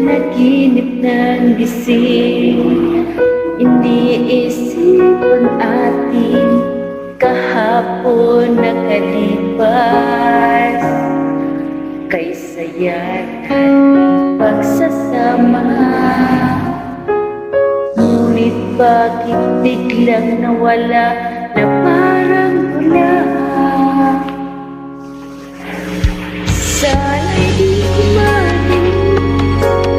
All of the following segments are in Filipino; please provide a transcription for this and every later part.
Nanaginip ng gising, iniisip ang ating kahapon nakalipas. Kay saya't ating pagsasama, ngunit bakit biglang nawala na parang wala? Sana'y di kumating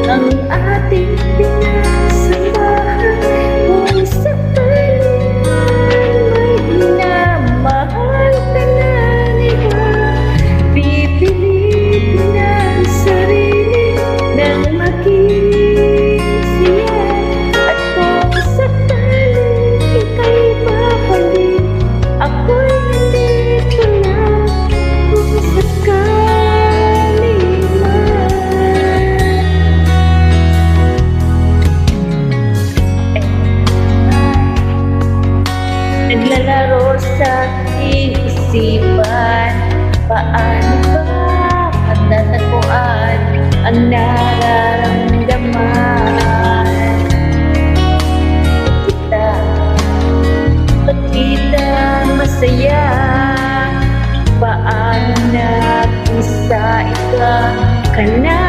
ang ating pinasamahan. Kung sakaling may minamahal ka ng iba, pipilitin ang sarili ng maging siya. At kung sakaling ika'y babalik, ako'y nandito lang. Kung sakaling naglalaro sa aking isipan, paano ba matatagpuan ang nararamdaman? Kita masaya, paano na kung sa ika ka na?